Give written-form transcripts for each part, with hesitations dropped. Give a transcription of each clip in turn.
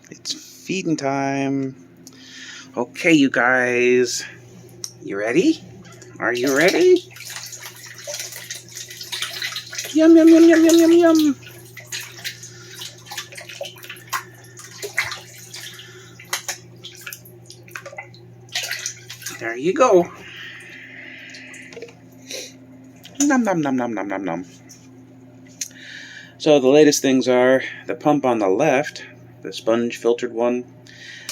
It's feeding time. Okay, you guys. You ready? Are you ready? Yum, yum, yum, yum, yum, yum, yum. There you go. Nom, nom, nom, nom, nom, nom, nom. So the latest things are the pump on the left, the sponge filtered one.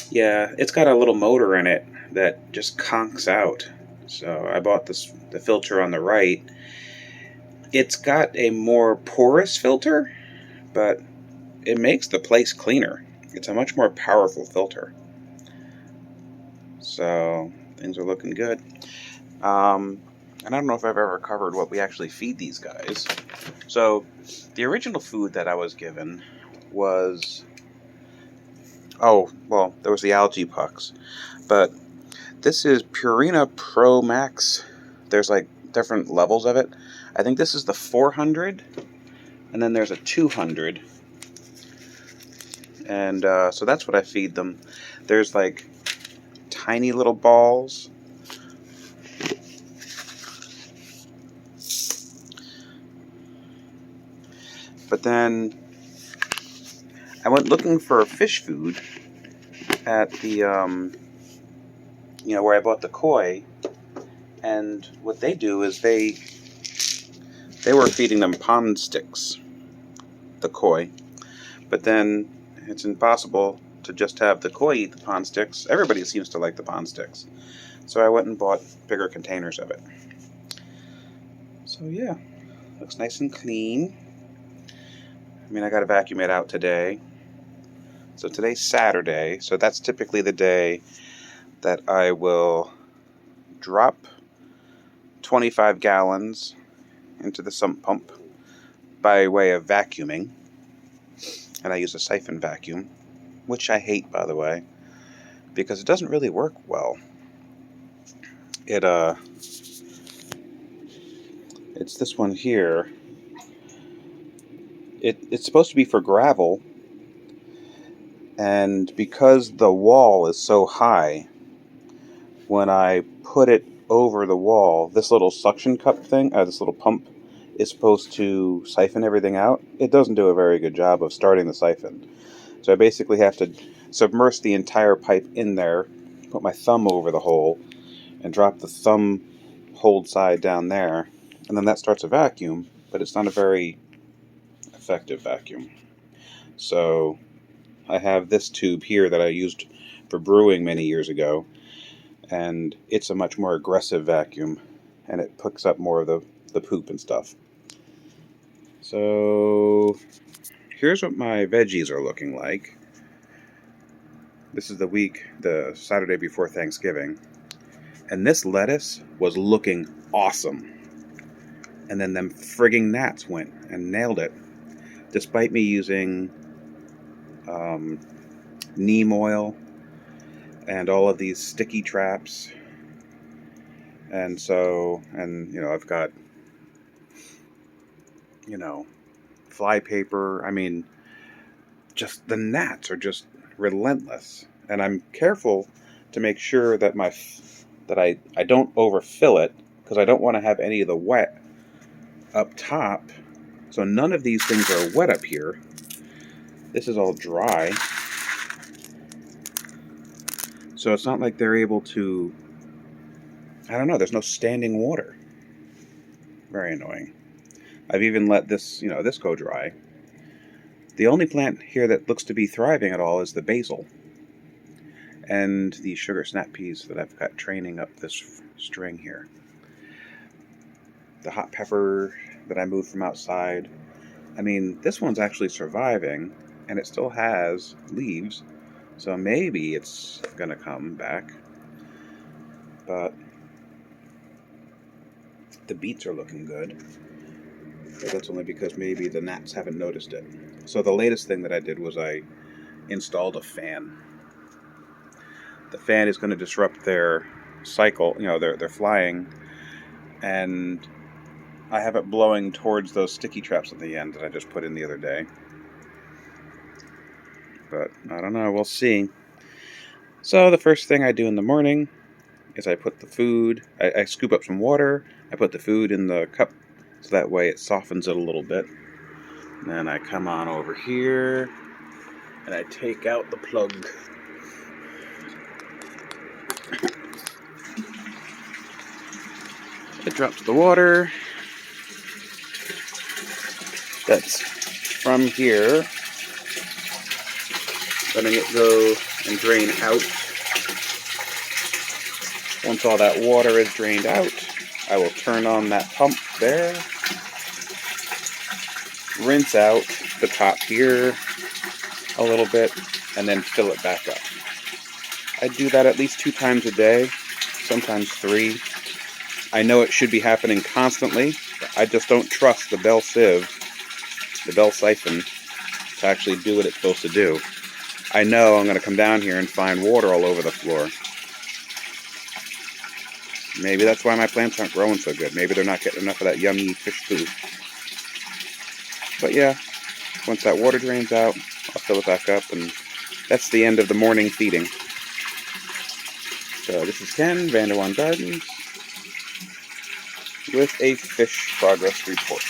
Yeah, it's got a little motor in it that just conks out. So I bought the filter on the right. It's got a more porous filter, but it makes the place cleaner. It's a much more powerful filter. So things are looking good. And I don't know if I've ever covered what we actually feed these guys. So the original food that I was given was, there was the algae pucks. But this is Purina Pro Max. There's like different levels of it. I think this is the 400, and then there's a 200. And so that's what I feed them. There's like tiny little balls. But then I went looking for fish food at the, where I bought the koi. And what they do is they were feeding them pond sticks, the koi. But then it's impossible to just have the koi eat the pond sticks. Everybody seems to like the pond sticks. So I went and bought bigger containers of it. So yeah, looks nice and clean. I mean, I got to vacuum it out today. So today's Saturday, so that's typically the day that I will drop 25 gallons into the sump pump by way of vacuuming. And I use a siphon vacuum, which I hate, by the way, because it doesn't really work well. It's this one here. It's supposed to be for gravel, and because the wall is so high, when I put it over the wall, this little suction cup thing, this little pump, is supposed to siphon everything out. It doesn't do a very good job of starting the siphon. So I basically have to submerge the entire pipe in there, put my thumb over the hole, and drop the thumb hold side down there, and then that starts a vacuum, but it's not a very effective vacuum. So I have this tube here that I used for brewing many years ago, and it's a much more aggressive vacuum, and it picks up more of the poop and stuff. So here's what my veggies are looking like. This is the Saturday before Thanksgiving, and this lettuce was looking awesome. And then them frigging gnats went and nailed it, despite me using neem oil and all of these sticky traps. And so, I've got, fly paper. I mean, just the gnats are just relentless. And I'm careful to make sure that I don't overfill it, because I don't want to have any of the wet up top. So none of these things are wet up here. This is all dry. So it's not like they're able to, I don't know, there's no standing water. Very annoying. I've even let this go dry. The only plant here that looks to be thriving at all is the basil. And the sugar snap peas that I've got training up this string here. The hot pepper that I moved from outside. I mean, this one's actually surviving, and it still has leaves. So maybe it's going to come back. But the beets are looking good. But that's only because maybe the gnats haven't noticed it. So the latest thing that I did was I installed a fan. The fan is going to disrupt their cycle, their flying, and I have it blowing towards those sticky traps at the end that I just put in the other day. but I don't know, we'll see. So the first thing I do in the morning is I put the food, I scoop up some water, I put the food in the cup so that way it softens it a little bit. And then I come on over here and I take out the plug. It drops the water. That's from here. Letting it go and drain out. Once all that water is drained out, I will turn on that pump there. Rinse out the top here a little bit, and then fill it back up. I do that at least 2 times a day, sometimes 3. I know it should be happening constantly, but I just don't trust the bell sieve, the bell siphon, to actually do what it's supposed to do. I know I'm going to come down here and find water all over the floor. Maybe that's why my plants aren't growing so good. Maybe they're not getting enough of that yummy fish food. But yeah, once that water drains out, I'll fill it back up, and that's the end of the morning feeding. So this is Ken, Vanderwan Gardens, with a fish progress report.